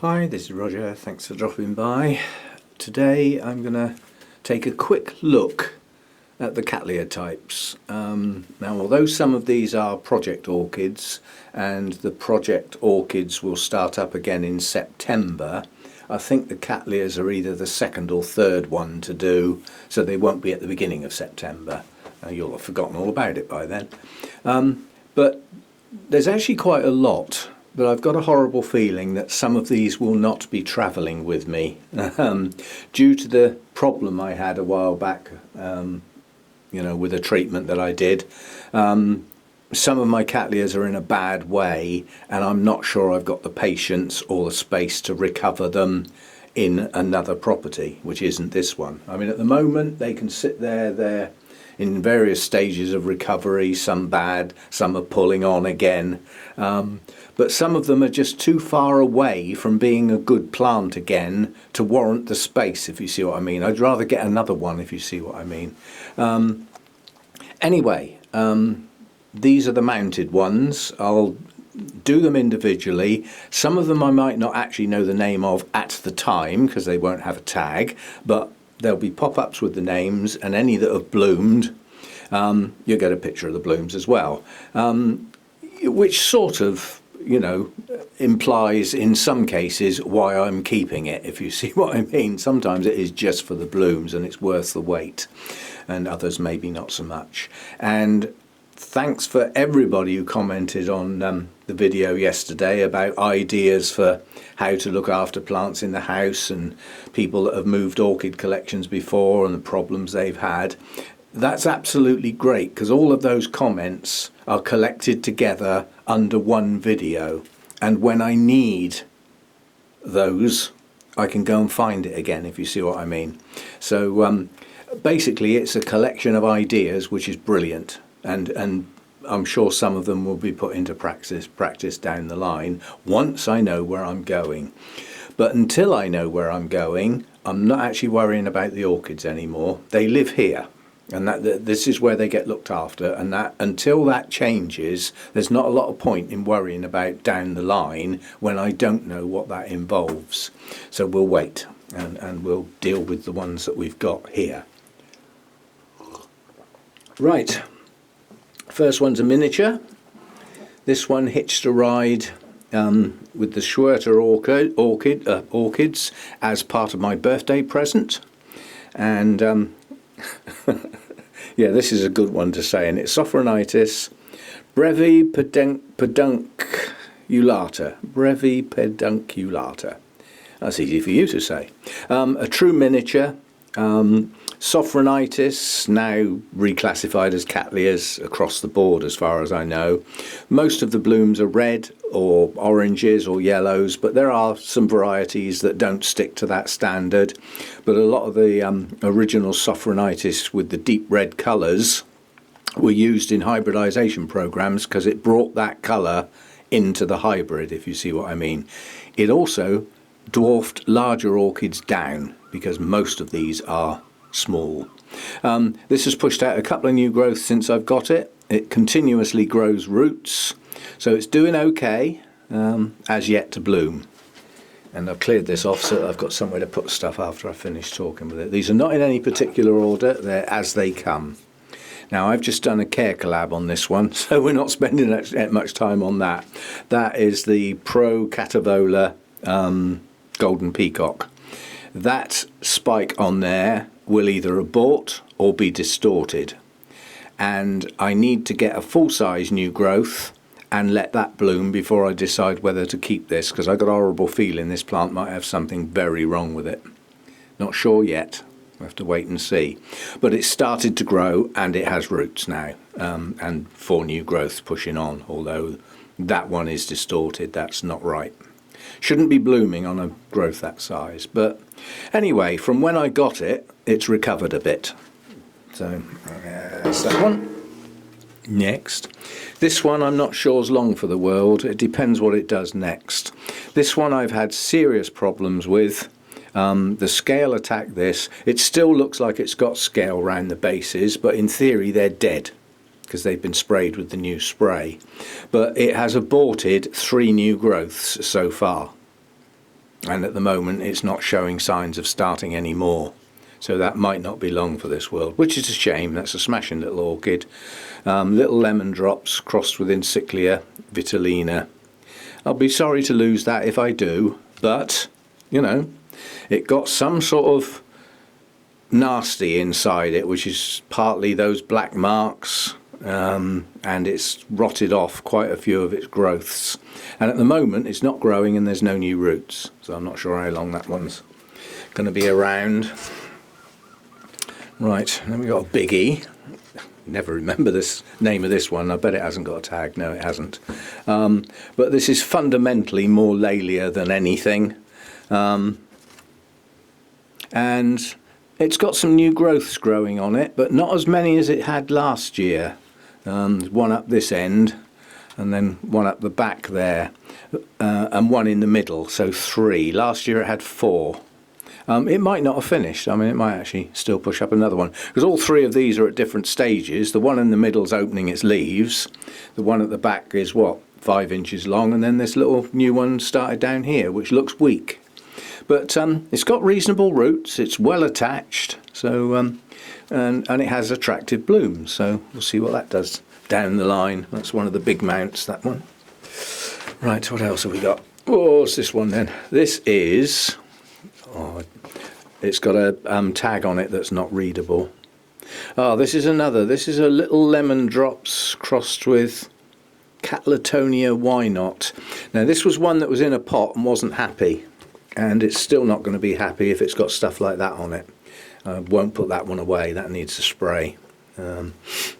Hi, this is Roger. Thanks for dropping by. Today I'm going to take a quick look at the Cattleya types. Now, although some of these are project orchids and the project orchids will start up again in September, I think the Cattleyas are either the second or third one to do, so they won't be at the beginning of September. You'll have forgotten all about it by then. But there's actually quite a lot. But I've got a horrible feeling that some of these will not be travelling with me due to the problem I had a while back, with a treatment that I did. Some of my Cattleyas are in a bad way, and I'm not sure I've got the patience or the space to recover them in another property, which isn't this one. I mean, at the moment, they can sit there, they're in various stages of recovery, some bad, some are pulling on again. But some of them are just too far away from being a good plant again to warrant the space, if you see what I mean. I'd rather get another one, if you see what I mean. Anyway, these are the mounted ones. I'll do them individually. Some of them I might not actually know the name of at the time because they won't have a tag, but there'll be pop-ups with the names, and any that have bloomed, you'll get a picture of the blooms as well, which sort of implies in some cases why I'm keeping it, if you see what I mean. Sometimes it is just for the blooms and it's worth the wait, and others maybe not so much. And thanks for everybody who commented on the video yesterday about ideas for how to look after plants in the house, and people that have moved orchid collections before and the problems they've had. That's absolutely great, because all of those comments are collected together under one video, and when I need those I can go and find it again, if you see what I mean. So basically it's a collection of ideas which is brilliant, and I'm sure some of them will be put into practice down the line once I know where I'm going. But until I know where I'm going, I'm not actually worrying about the orchids anymore. They live here, and this is where they get looked after, and that until that changes, there's not a lot of point in worrying about down the line when I don't know what that involves. So we'll wait, and we'll deal with the ones that we've got here. Right, first one's a miniature. This one hitched a ride with the Schwerter orchids as part of my birthday present, and yeah, this is a good one to say, and it's Sophronitis brevi pedunculata. That's easy for you to say. A true miniature. Sophronitis, now reclassified as Cattleyas across the board as far as I know. Most of the blooms are red or oranges or yellows, but there are some varieties that don't stick to that standard. But a lot of the original Sophronitis with the deep red colours were used in hybridization programs because it brought that colour into the hybrid, if you see what I mean. It also dwarfed larger orchids down because most of these are small. This has pushed out a couple of new growths since I've got it. It continuously grows roots, so it's doing okay, as yet to bloom. And I've cleared this off so that I've got somewhere to put stuff after I finish talking with it. These are not in any particular order, they're as they come. Now, I've just done a care collab on this one, so we're not spending much time on that. That is the Pro Cattleya Golden Peacock. That spike on there will either abort or be distorted, and I need to get a full-size new growth and let that bloom before I decide whether to keep this, because I've got a horrible feeling this plant might have something very wrong with it. Not sure yet, we'll have to wait and see. But it's started to grow and it has roots now, and 4 new growths pushing on, although that one is distorted. That's not right. Shouldn't be blooming on a growth that size. But anyway, from when I got it, it's recovered a bit. So that's that one. Next, this one I'm not sure is long for the world. It depends what it does next. This one I've had serious problems with. The scale attacked this. It still looks like it's got scale around the bases, but in theory they're dead because they've been sprayed with the new spray. But it has aborted 3 new growths so far. and at the moment it's not showing signs of starting any more. So that might not be long for this world, which is a shame. That's a smashing little orchid. Little lemon drops crossed with Encyclia vitellina. I'll be sorry to lose that if I do, but, you know, it got some sort of nasty inside it, which is partly those black marks, and it's rotted off quite a few of its growths. And at the moment it's not growing and there's no new roots, so I'm not sure how long that one's going to be around. Right, then we got a biggie. Never remember this name of this one. I bet it hasn't got a tag. No, it hasn't. But this is fundamentally more Laelia than anything. And it's got some new growths growing on it, but not as many as it had last year. One up this end, and then one up the back there, and one in the middle, so 3. Last year it had 4. It might not have finished. I mean, it might actually still push up another one, because all 3 of these are at different stages. The one in the middle's opening its leaves. The one at the back is, what, 5 inches long, and then this little new one started down here, which looks weak. But it's got reasonable roots. It's well attached, so and it has attractive blooms. So we'll see what that does down the line. That's one of the big mounts, that one. Right, what else have we got? Oh, what's this one then? This is... Oh, it's got a tag on it that's not readable. Oh, this is another. This is a little lemon drops crossed with Cattleya why not. Now this was one that was in a pot and wasn't happy, and it's still not going to be happy if it's got stuff like that on it. I won't put that one away. That needs a spray. It's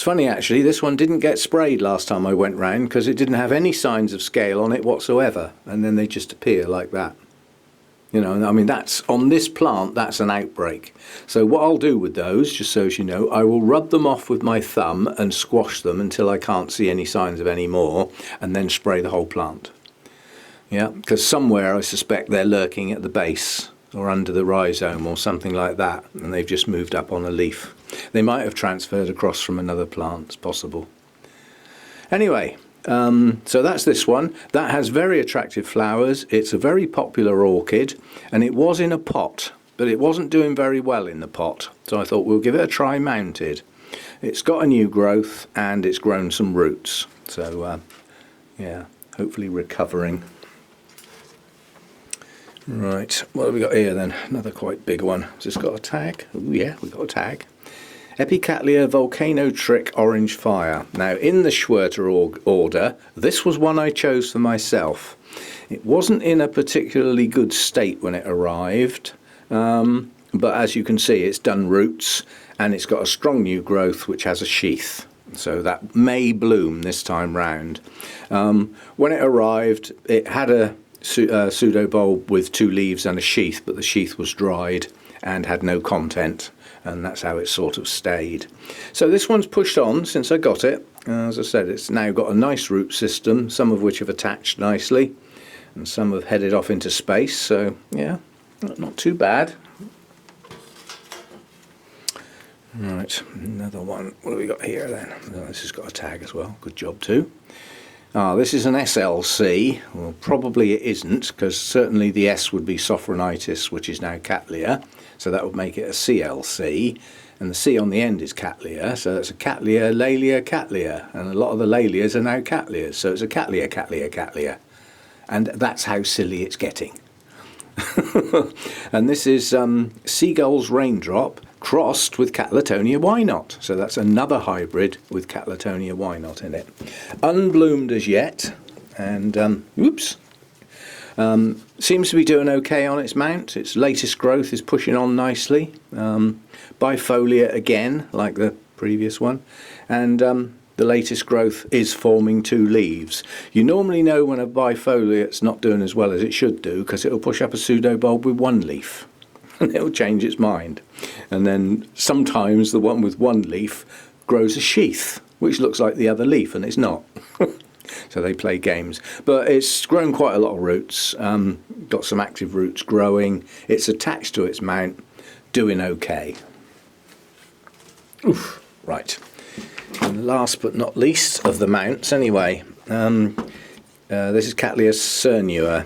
funny actually, this one didn't get sprayed last time I went round because it didn't have any signs of scale on it whatsoever, and then they just appear like that. You know, I mean, that's on this plant, that's an outbreak. So what I'll do with those, just so as you know, I will rub them off with my thumb and squash them until I can't see any signs of any more, and then spray the whole plant. Yeah, because somewhere I suspect they're lurking at the base or under the rhizome or something like that, and they've just moved up on a leaf. They might have transferred across from another plant, it's possible. Anyway. So that's this one. That has very attractive flowers. It's a very popular orchid, and it was in a pot, but it wasn't doing very well in the pot. So I thought we'll give it a try mounted. It's got a new growth and it's grown some roots. So yeah, hopefully recovering. Right, what have we got here then? Another quite big one. Has this got a tag? Oh yeah, we've got a tag. Cattleya Volcano Trick Orange Fire. Now in the Schwerter order, this was one I chose for myself. It wasn't in a particularly good state when it arrived, but as you can see it's done roots and it's got a strong new growth which has a sheath. So that may bloom this time round. When it arrived it had a pseudobulb with 2 leaves and a sheath, but the sheath was dried and had no content. And that's how it sort of stayed. So this one's pushed on since I got it. As I said, it's now got a nice root system, some of which have attached nicely, and some have headed off into space. So yeah, not too bad. Right, another one. What have we got here then? Oh, this has got a tag as well. Good job too. This is an SLC. Well, probably it isn't, because certainly the S would be Sophronitis, which is now Cattleya. So that would make it a CLC, and the C on the end is Cattleya, so it's a Cattleya, Laelia, Cattleya, and a lot of the Laelias are now Cattleyas, so it's a Cattleya, Cattleya, Cattleya, and that's how silly it's getting. And this is Seagull's Raindrop crossed with Cattleya why not, so that's another hybrid with Cattleya why not in it. Unbloomed as yet, and whoops. Seems to be doing okay on its mount. Its latest growth is pushing on nicely. Bifoliate again, like the previous one. And the latest growth is forming 2 leaves. You normally know when a bifoliate's not doing as well as it should do, because it'll push up a pseudobulb with 1 leaf. And it'll change its mind. And then sometimes the one with 1 leaf grows a sheath, which looks like the other leaf, and it's not. So they play games, but it's grown quite a lot of roots, got some active roots growing, it's attached to its mount, doing okay. Oof, right, and last but not least of the mounts anyway, This is Cattleya cernua.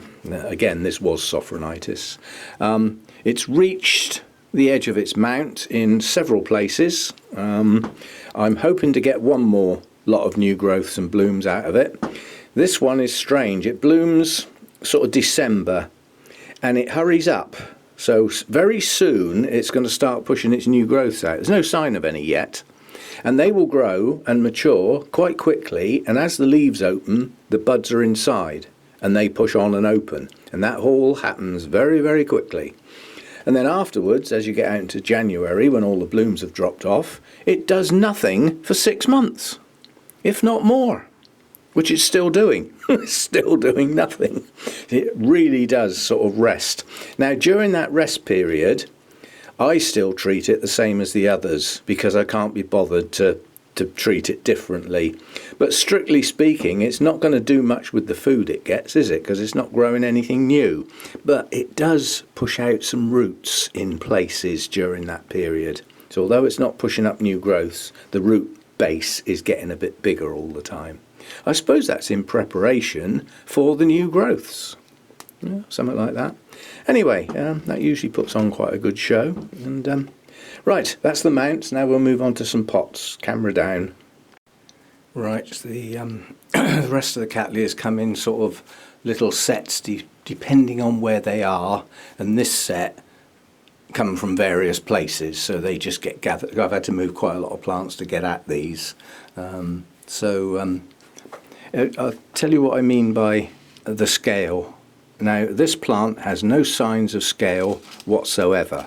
Again, this was Sophronitis. It's reached the edge of its mount in several places. I'm hoping to get one more lot of new growths and blooms out of it. This one is strange. It blooms sort of December and it hurries up. So very soon it's going to start pushing its new growths out. There's no sign of any yet. And they will grow and mature quite quickly, and as the leaves open, the buds are inside and they push on and open. And that all happens very, very quickly. And then afterwards, as you get out into January, when all the blooms have dropped off, it does nothing for 6 months, if not more, which it's still doing. It's still doing nothing. It really does sort of rest. Now, during that rest period, I still treat it the same as the others because I can't be bothered to treat it differently. But strictly speaking, it's not going to do much with the food it gets, is it? Because it's not growing anything new. But it does push out some roots in places during that period. So although it's not pushing up new growths, the root base is getting a bit bigger all the time. I suppose that's in preparation for the new growths. Yeah, something like that. Anyway, that usually puts on quite a good show. And right, that's the mounts. Now we'll move on to some pots. Camera down. Right, the the rest of the Cattleyas come in sort of little sets depending on where they are. And this set come from various places, so they just get gathered. I've had to move quite a lot of plants to get at these. I'll tell you what I mean by the scale. Now, this plant has no signs of scale whatsoever.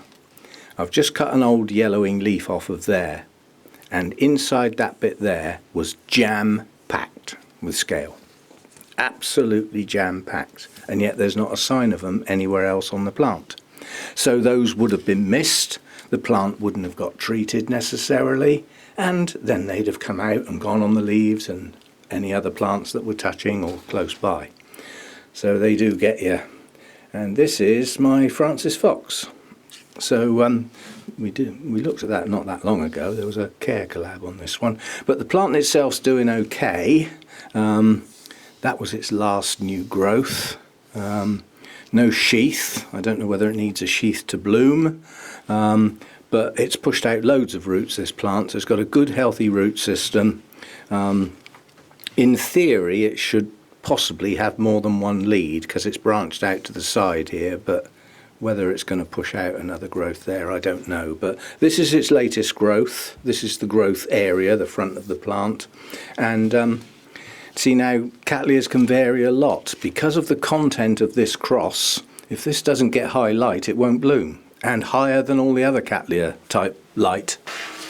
I've just cut an old yellowing leaf off of there, and inside that bit there was jam-packed with scale. Absolutely jam-packed, and yet there's not a sign of them anywhere else on the plant. So those would have been missed, the plant wouldn't have got treated necessarily, and then they'd have come out and gone on the leaves and any other plants that were touching or close by. So they do get you. And this is my Francis Fox. So we looked at that not that long ago. There was a care collab on this one. But the plant itself's doing okay. That was its last new growth. No sheath. I don't know whether it needs a sheath to bloom. But it's pushed out loads of roots, this plant. So it's got a good healthy root system. In theory, it should possibly have more than one lead because it's branched out to the side here, but whether it's going to push out another growth there, I don't know. But this is its latest growth. This is the growth area, the front of the plant. And see, now Cattleyas can vary a lot because of the content of this cross. If this doesn't get high light, it won't bloom, and higher than all the other Cattleya type light.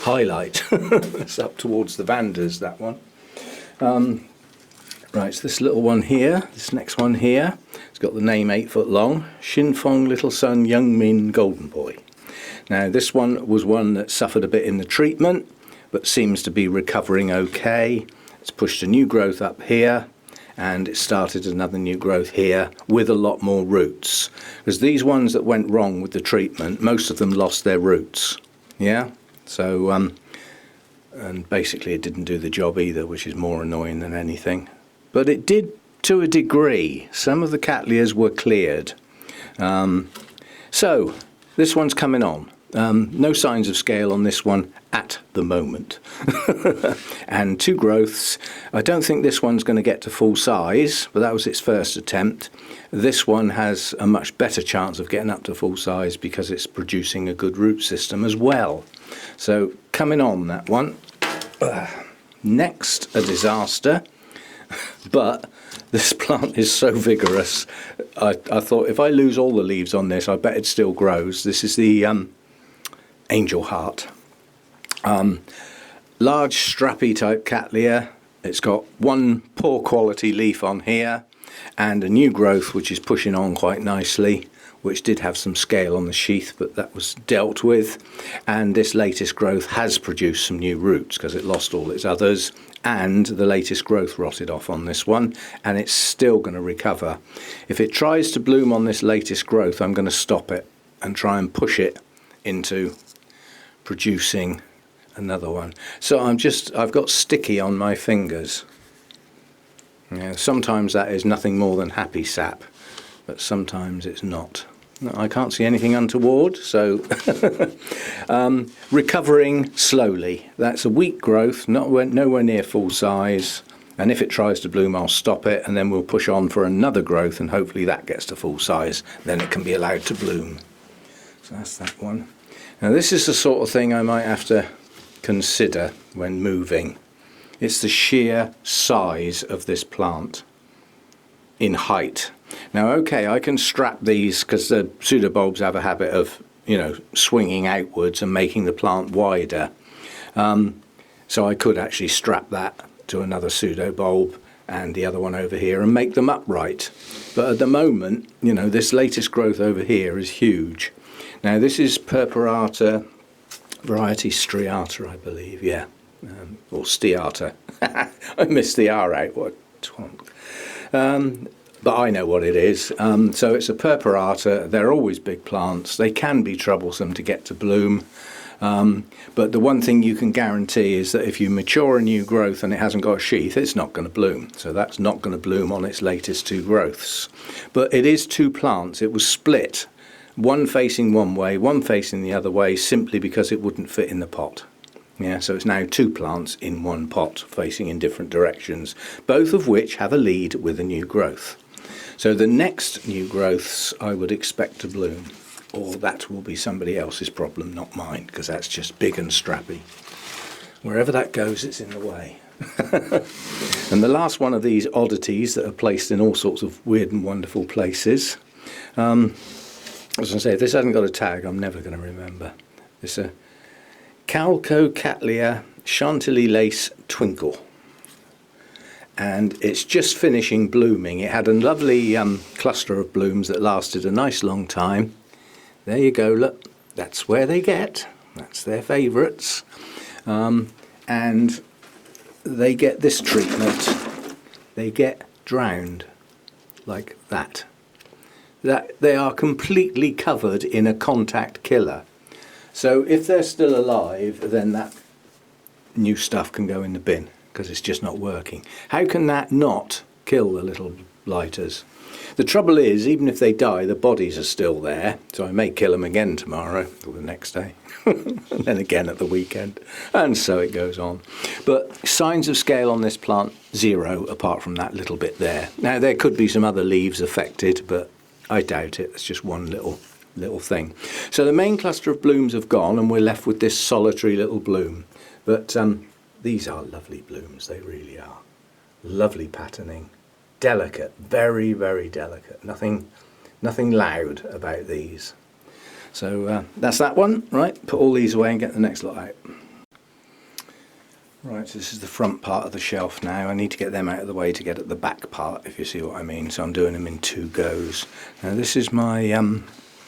Highlight. It's up towards the Vanders, that one. Right, so this little one here, this next one here, it's got the name 8 foot long, Shin Fong Little Sun Young Min Golden Boy. Now this one was one that suffered a bit in the treatment, but seems to be recovering okay. It's pushed a new growth up here, and it started another new growth here with a lot more roots. Because these ones that went wrong with the treatment, most of them lost their roots. Yeah, so, and basically it didn't do the job either, which is more annoying than anything. But it did to a degree. Some of the Cattleyas were cleared. So this one's coming on. No signs of scale on this one at the moment. And 2 growths. I don't think this one's going to get to full size, but that was its first attempt. This one has a much better chance of getting up to full size because it's producing a good root system as well. So coming on, that one. Next, a disaster. But this plant is so vigorous. I thought if I lose all the leaves on this, I bet it still grows. This is the Angel Heart. Large strappy type Cattleya. It's got one poor quality leaf on here and a new growth which is pushing on quite nicely, which did have some scale on the sheath, but that was dealt with. And this latest growth has produced some new roots because it lost all its others, and the latest growth rotted off on this one, and it's still going to recover. If it tries to bloom on this latest growth, I'm going to stop it and try and push it into producing another one. So I've got sticky on my fingers. Yeah, sometimes that is nothing more than happy sap, but sometimes it's not. I can't see anything untoward, so recovering slowly. That's a weak growth, nowhere near full size, and if it tries to bloom I'll stop it and then we'll push on for another growth and hopefully that gets to full size, then it can be allowed to bloom. So that's that one. Now this is the sort of thing I might have to consider when moving. It's the sheer size of this plant in height. Now, okay, I can strap these because the pseudobulbs have a habit of, swinging outwards and making the plant wider. So I could actually strap that to another pseudobulb and the other one over here and make them upright. But at the moment, this latest growth over here is huge. Now, this is Purpurata variety striata, I believe, yeah. Or stiata. I missed the R out. What? But I know what it is. So it's a purpurata. They're always big plants. They can be troublesome to get to bloom. But the one thing you can guarantee is that if you mature a new growth and it hasn't got a sheath, it's not going to bloom. So that's not going to bloom on its latest two growths. But it is two plants. It was split, one facing one way, one facing the other way, simply because it wouldn't fit in the pot. Yeah, so it's now two plants in one pot facing in different directions, both of which have a lead with a new growth. So the next new growths I would expect to bloom, or that will be somebody else's problem, not mine, because that's just big and strappy. Wherever that goes, it's in the way. And the last one of these oddities that are placed in all sorts of weird and wonderful places. As I say, if this hasn't got a tag, I'm never going to remember. It's a Cattleya Chantilly Lace Twinkle, and it's just finishing blooming. It had a lovely cluster of blooms that lasted a nice long time. There you go, look, that's where they get, that's their favourites, and they get this treatment. They get drowned like that. They are completely covered in a contact killer. So if they're still alive, then that new stuff can go in the bin because it's just not working. How can that not kill the little blighters? The trouble is, even if they die, the bodies are still there. So I may kill them again tomorrow or the next day, and then again at the weekend, and so it goes on. But signs of scale on this plant, zero, apart from that little bit there. Now there could be some other leaves affected, but I doubt it. It's just one little thing. So the main cluster of blooms have gone and we're left with this solitary little bloom. But these are lovely blooms, they really are. Lovely patterning, delicate, very, very delicate. Nothing loud about these. So that's that one. Right, put all these away and get the next lot out. Right, so this is the front part of the shelf now. I need to get them out of the way to get at the back part, if you see what I mean. So I'm doing them in two goes. Now this is my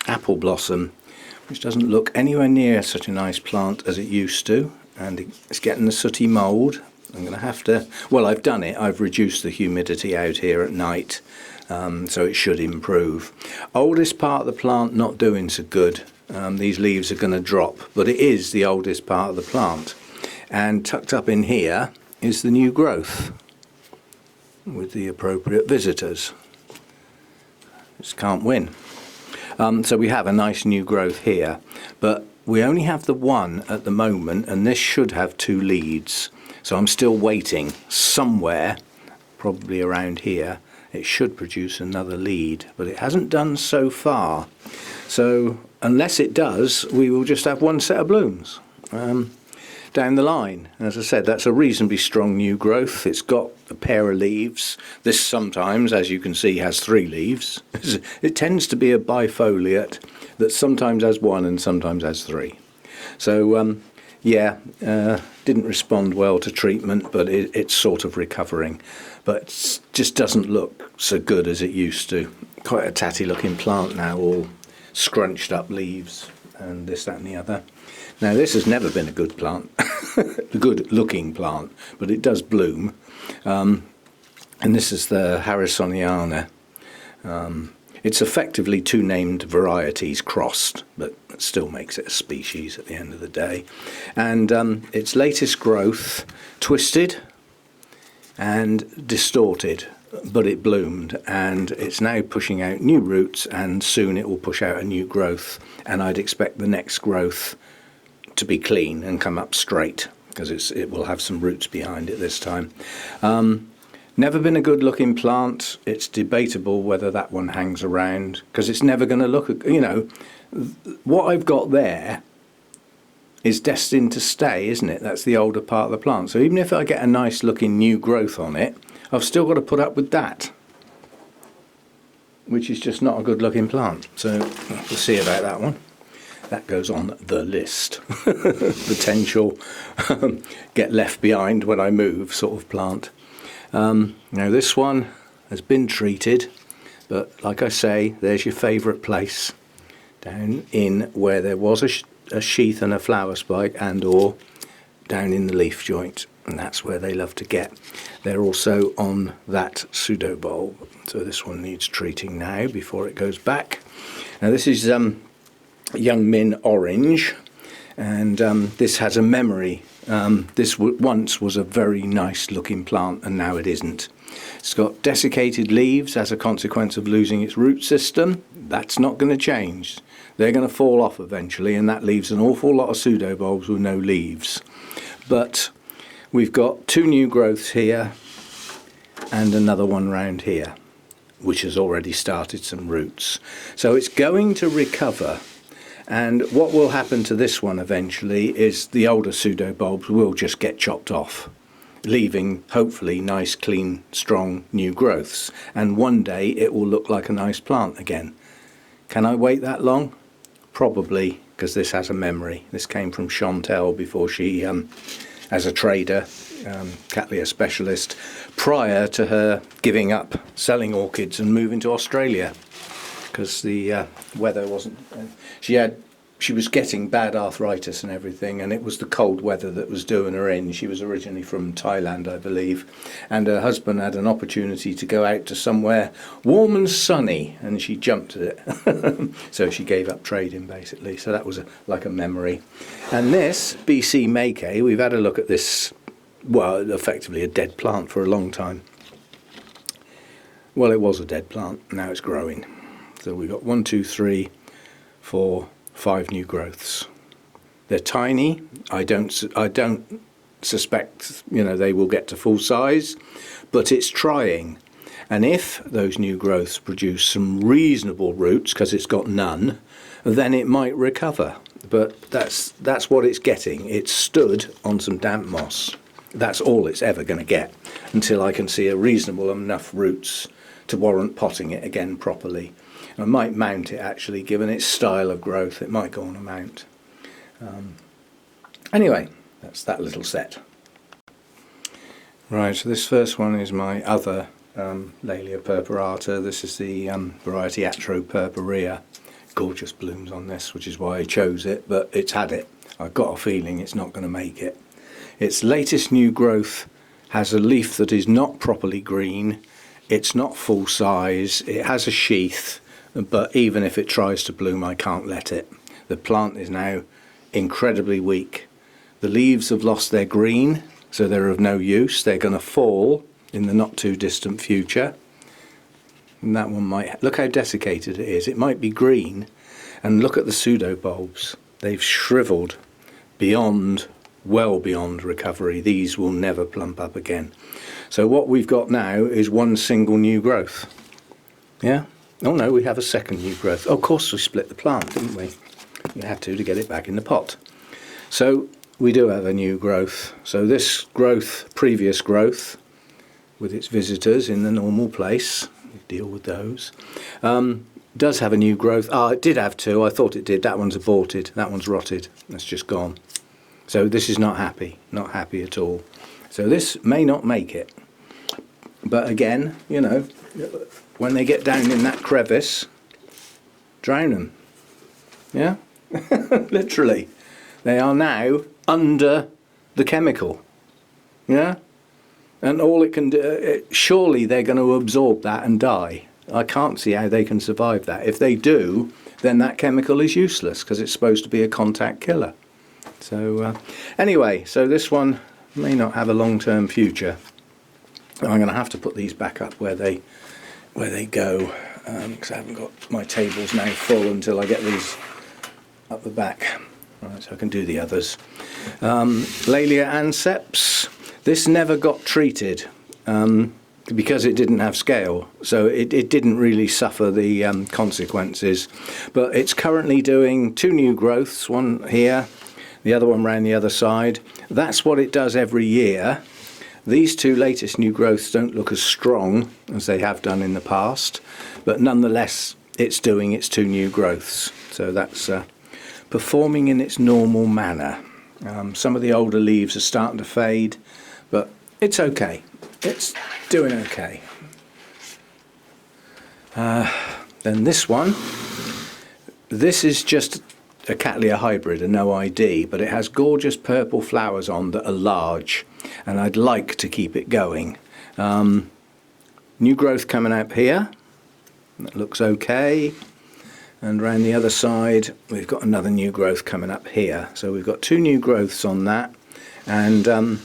apple blossom, which doesn't look anywhere near such a nice plant as it used to, and it's getting a sooty mould. I'm going to have to, well, I've done it. I've reduced the humidity out here at night, so it should improve. Oldest part of the plant not doing so good. These leaves are going to drop, but it is the oldest part of the plant. And tucked up in here is the new growth with the appropriate visitors. Just can't win. So we have a nice new growth here, but we only have the one at the moment, and this should have two leads. So I'm still waiting somewhere, probably around here. It should produce another lead, but it hasn't done so far. So unless it does, we will just have one set of blooms down the line. As I said, that's a reasonably strong new growth. It's got a pair of leaves. This sometimes, as you can see, has three leaves. It tends to be a bifoliate that sometimes has one and sometimes has three. So didn't respond well to treatment, but it's sort of recovering. But it just doesn't look so good as it used to. Quite a tatty looking plant now, all scrunched up leaves and this, that and the other. Now this has never been a good plant, a good looking plant, but it does bloom. And this is the Harrisoniana. It's effectively two named varieties crossed, but it still makes it a species at the end of the day. And its latest growth, twisted, and distorted, but it bloomed, and it's now pushing out new roots, and soon it will push out a new growth, and I'd expect the next growth to be clean and come up straight, because it will have some roots behind it this time. Never been a good looking plant. It's debatable whether that one hangs around, because it's never going to look, you know, what I've got there is destined to stay, isn't it? That's the older part of the plant. So even if I get a nice looking new growth on it, I've still got to put up with that, which is just not a good looking plant. So we'll see about that one. That goes on the list. Potential get left behind when I move sort of plant. Now this one has been treated, but like I say, there's your favourite place, down in where there was a sheath and a flower spike, and or down in the leaf joint, and that's where they love to get. They're also on that pseudobulb, so this one needs treating now before it goes back. Now this is Young Min Orange, and this has a memory. This once was a very nice looking plant, and now it isn't. It's got desiccated leaves as a consequence of losing its root system. That's not going to change. They're going to fall off eventually, and that leaves an awful lot of pseudobulbs with no leaves. But we've got 2 new growths here and another one round here, which has already started some roots. So it's going to recover. And what will happen to this one eventually is the older pseudobulbs will just get chopped off, leaving hopefully nice, clean, strong new growths. And one day it will look like a nice plant again. Can I wait that long? Probably, because this has a memory. This came from Chantel before she, as a trader, Cattleya specialist, prior to her giving up selling orchids and moving to Australia, because the weather wasn't. She was getting bad arthritis and everything, and it was the cold weather that was doing her in. She was originally from Thailand, I believe, and her husband had an opportunity to go out to somewhere warm and sunny, and she jumped at it. So she gave up trading, basically. So that was like a memory. And this BC Make, we've had a look at this, well, effectively a dead plant for a long time. Well, it was a dead plant, now it's growing. So we've got 1, 2, 3, 4, 5 new growths. They're tiny. I don't suspect, you know, they will get to full size, but it's trying. And if those new growths produce some reasonable roots, because it's got none, then it might recover. But that's what it's getting. It's stood on some damp moss. That's all it's ever going to get until I can see a reasonable enough roots to warrant potting it again properly. I might mount it, actually, given its style of growth. It might go on a mount. Anyway, that's that little set. Right, so this first one is my other Laelia purpurata. This is the variety Atropurpurea. Gorgeous blooms on this, which is why I chose it, but it's had it. I've got a feeling it's not going to make it. Its latest new growth has a leaf that is not properly green. It's not full size. It has a sheath. But even if it tries to bloom, I can't let it. The plant is now incredibly weak. The leaves have lost their green, so they're of no use. They're going to fall in the not too distant future. And that one might, look how desiccated it is. It might be green, and look at the pseudobulbs. They've shriveled beyond, well beyond recovery. These will never plump up again. So what we've got now is one single new growth. Yeah? Oh no, we have a second new growth. Oh, of course we split the plant, didn't we? We had to get it back in the pot. So we do have a new growth. So this growth, previous growth, with its visitors in the normal place, we deal with those, does have a new growth. It did have 2. I thought it did. That one's aborted. That one's rotted. That's just gone. So this is not happy at all. So this may not make it. But again, you know, when they get down in that crevice, drown them. Yeah? Literally. They are now under the chemical. Yeah? And all it can do, surely they're going to absorb that and die. I can't see how they can survive that. If they do, then that chemical is useless, because it's supposed to be a contact killer. So anyway, so this one may not have a long-term future. I'm going to have to put these back up where they go, because I haven't got my tables now full until I get these up the back. Right, so I can do the others. Laelia anceps. This never got treated because it didn't have scale, so it didn't really suffer the consequences. But it's currently doing 2 new growths, one here, the other one round the other side. That's what it does every year. These 2 latest new growths don't look as strong as they have done in the past, but nonetheless it's doing its 2 new growths. So that's performing in its normal manner. Some of the older leaves are starting to fade, but it's okay. It's doing okay. Then this one. This is just a Cattleya hybrid, a no ID, but it has gorgeous purple flowers on that are large, and I'd like to keep it going. New growth coming up here. That looks okay. And around the other side, we've got another new growth coming up here. So we've got 2 new growths on that, and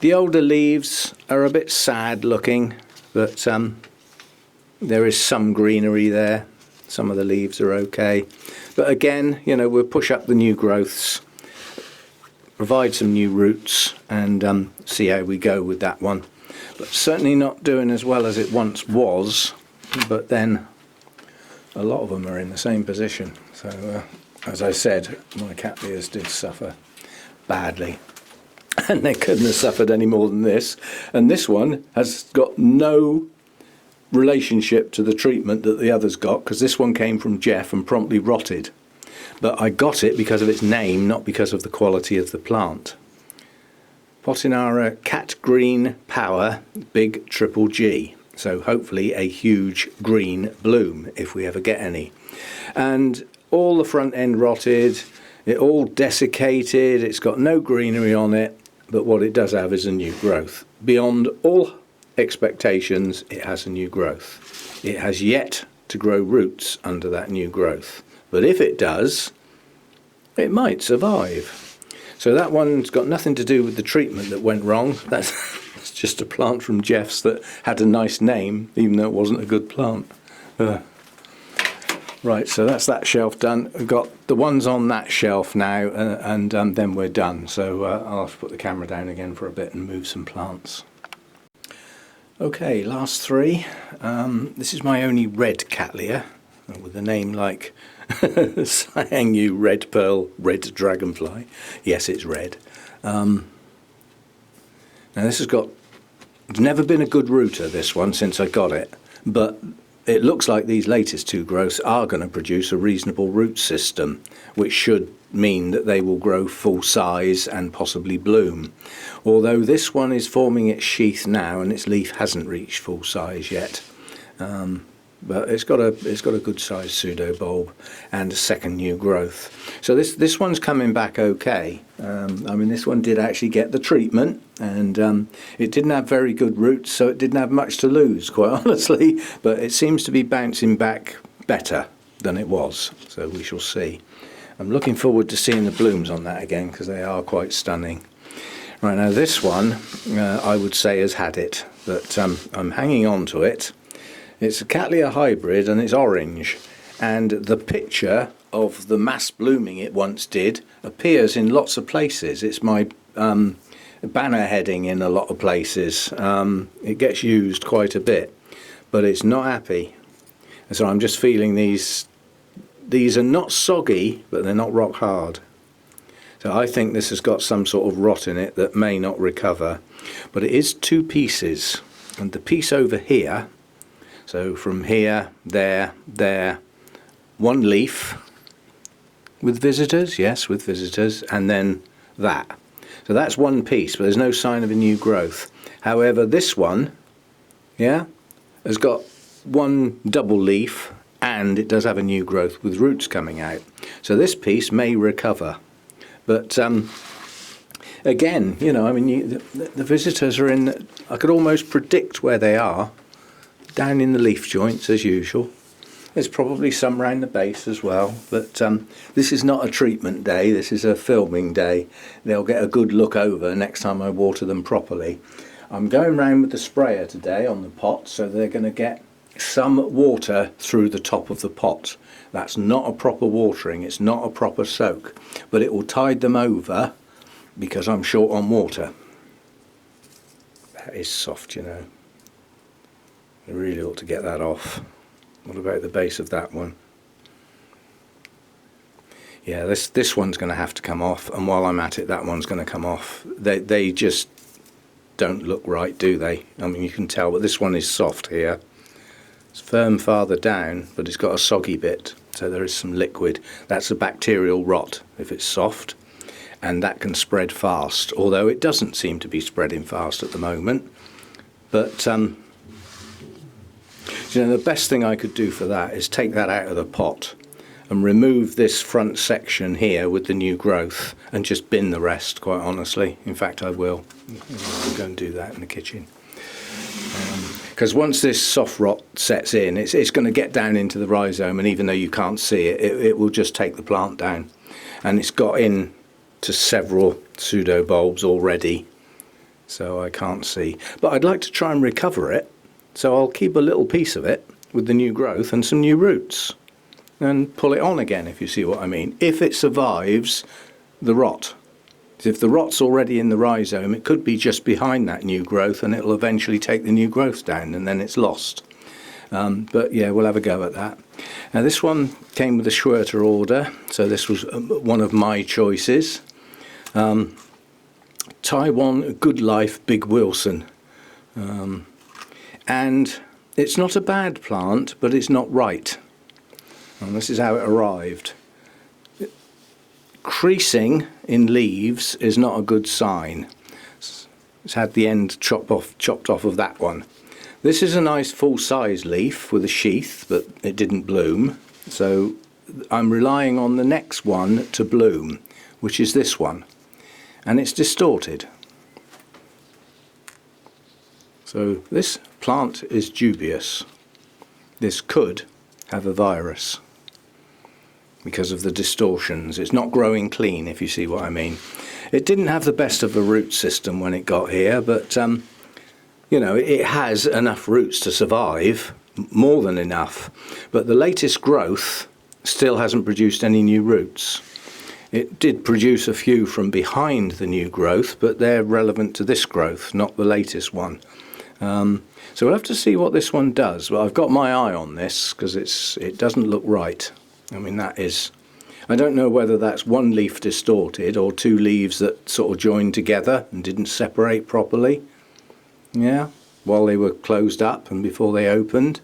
the older leaves are a bit sad looking, but there is some greenery there. Some of the leaves are okay. But again, you know, we'll push up the new growths, provide some new roots, and see how we go with that one. But certainly not doing as well as it once was, but then a lot of them are in the same position. So, as I said, my Cattleyas did suffer badly. And they couldn't have suffered any more than this. And this one has got no relationship to the treatment that the others got, because this one came from Jeff and promptly rotted. But I got it because of its name, not because of the quality of the plant. Potinara Cat Green Power Big Triple G. So hopefully a huge green bloom if we ever get any. And all the front end rotted, it all desiccated, it's got no greenery on it, but what it does have is a new growth. Beyond all expectations, it has a new growth. It has yet to grow roots under that new growth, but if it does, it might survive. So that one's got nothing to do with the treatment that went wrong. That's just a plant from Jeff's that had a nice name, even though it wasn't a good plant. Right, so that's that shelf done. We've got the ones on that shelf now, and then we're done. So I'll have to put the camera down again for a bit and move some plants. Okay, last 3. This is my only red Cattleya, with a name like Cyangu Red Pearl Red Dragonfly. Yes, it's red. Now this has got, it's never been a good rooter, this one, since I got it, but it looks like these latest 2 growths are going to produce a reasonable root system, which should mean that they will grow full size and possibly bloom. Although this one is forming its sheath now and its leaf hasn't reached full size yet. But it's got a good sized pseudo bulb and a second new growth. So this one's coming back okay. I mean, this one did actually get the treatment, and it didn't have very good roots, so it didn't have much to lose, quite honestly. But it seems to be bouncing back better than it was. So we shall see. I'm looking forward to seeing the blooms on that again, because they are quite stunning. Right, now this one I would say has had it, but I'm hanging on to it. It's a Cattleya hybrid and it's orange, and the picture of the mass blooming it once did appears in lots of places. It's my banner heading in a lot of places. It gets used quite a bit, but it's not happy. And so I'm just feeling these are not soggy, but they're not rock hard. So I think this has got some sort of rot in it that may not recover. But it is 2 pieces, and the piece over here, so from here, there, 1 leaf with visitors, yes, with visitors, and then that. So that's 1 piece, but there's no sign of a new growth. However, this one, yeah, has got 1 double leaf, and it does have a new growth with roots coming out. So this piece may recover. But again, you know, I mean, the visitors are in, I could almost predict where they are, down in the leaf joints as usual. There's probably some round the base as well, but this is not a treatment day, this is a filming day. They'll get a good look over next time I water them properly. I'm going round with the sprayer today on the pot, so they're going to get some water through the top of the pot. That's not a proper watering, it's not a proper soak, but it will tide them over because I'm short on water. That is soft, you know. I really ought to get that off. What about the base of that one? Yeah, this one's going to have to come off, and while I'm at it, that one's going to come off. They just don't look right, do they? I mean, you can tell, but this one is soft here. It's firm farther down, but it's got a soggy bit, so there is some liquid. That's a bacterial rot if it's soft, and that can spread fast, although it doesn't seem to be spreading fast at the moment. But you know, the best thing I could do for that is take that out of the pot and remove this front section here with the new growth and just bin the rest, quite honestly. In fact, I will. I'll go and do that in the kitchen. Because once this soft rot sets in, it's going to get down into the rhizome, and even though you can't see it, it will just take the plant down. And it's got in to several pseudo bulbs already, so I can't see. But I'd like to try and recover it, so I'll keep a little piece of it with the new growth and some new roots, and pull it on again, if you see what I mean, if it survives the rot. If the rot's already in the rhizome, it could be just behind that new growth, and it'll eventually take the new growth down, and then it's lost. But yeah, we'll have a go at that. Now this one came with a Schwerter order, so this was one of my choices. Taiwan Good Life Big Wilson. And it's not a bad plant, but it's not right. And this is how it arrived. Creasing in leaves is not a good sign. It's had the end chopped off of that one. This is a nice full-size leaf with a sheath, but it didn't bloom. So I'm relying on the next one to bloom, which is this one. And it's distorted. So this plant is dubious. This could have a virus because of the distortions. It's not growing clean, if you see what I mean. It didn't have the best of a root system when it got here, but you know, it has enough roots to survive, more than enough. But the latest growth still hasn't produced any new roots. It did produce a few from behind the new growth, but they're relevant to this growth, not the latest one. So we'll have to see what this one does. But I've got my eye on this because it doesn't look right. I mean, that is, I don't know whether that's one leaf distorted or two leaves that sort of joined together and didn't separate properly. Yeah, while they were closed up and before they opened.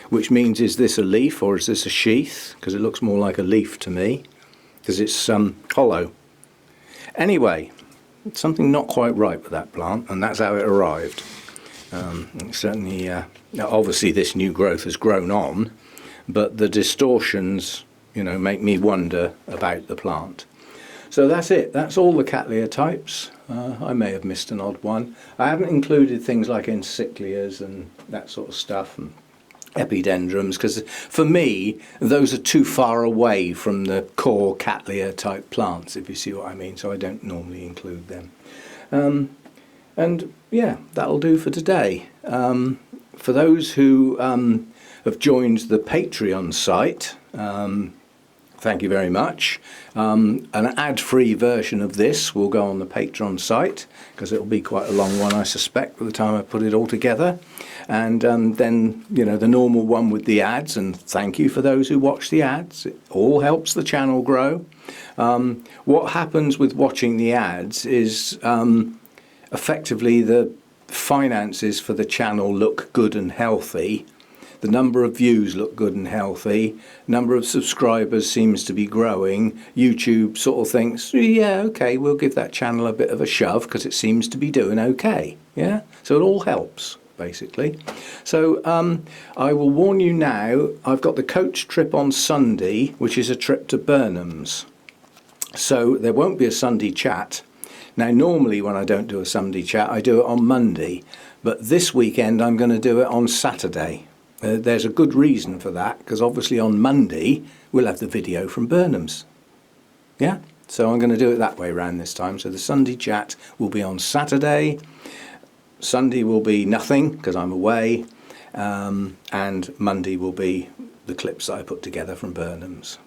Which means, is this a leaf or is this a sheath? Because it looks more like a leaf to me, because it's hollow. Anyway, it's something not quite right with that plant, and that's how it arrived. Certainly, obviously this new growth has grown on, but the distortions, you know, make me wonder about the plant. So that's it. That's all the Cattleya types. I may have missed an odd one. I haven't included things like encyclias and that sort of stuff, and epidendrums, because for me those are too far away from the core Cattleya type plants, if you see what I mean, so I don't normally include them. And yeah, that'll do for today. For those who have joined the Patreon site, thank you very much. An ad-free version of this will go on the Patreon site, because it'll be quite a long one, I suspect, by the time I put it all together. And then, you know, the normal one with the ads, and thank you for those who watch the ads. It all helps the channel grow. What happens with watching the ads is effectively the finances for the channel look good and healthy. The number of views look good and healthy. Number of subscribers seems to be growing. YouTube sort of thinks, yeah, okay, we'll give that channel a bit of a shove because it seems to be doing okay. Yeah, so it all helps, basically. So I will warn you now, I've got the coach trip on Sunday, which is a trip to Burnham's. So there won't be a Sunday chat. Now, normally when I don't do a Sunday chat, I do it on Monday. But this weekend, I'm going to do it on Saturday. There's a good reason for that, because obviously on Monday, we'll have the video from Burnham's. Yeah? So I'm going to do it that way around this time. So the Sunday chat will be on Saturday. Sunday will be nothing because I'm away, and Monday will be the clips that I put together from Burnham's.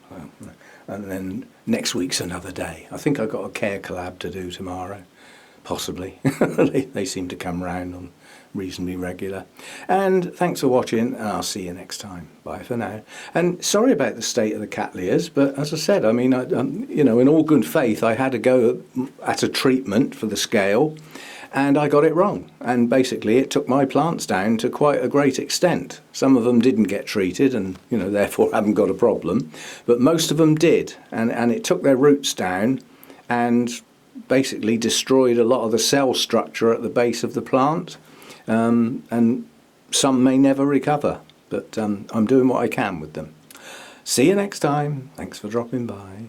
And then next week's another day. I think I've got a care collab to do tomorrow, possibly. They seem to come round on reasonably regular. And thanks for watching, and I'll see you next time. Bye for now. And sorry about the state of the Cattleyas, but as I said, I mean, you know, in all good faith, I had to go at a treatment for the scale, and I got it wrong. And basically, it took my plants down to quite a great extent. Some of them didn't get treated, and you know, therefore haven't got a problem. But most of them did, and it took their roots down, and basically destroyed a lot of the cell structure at the base of the plant. And some may never recover, but I'm doing what I can with them. See you next time. Thanks for dropping by.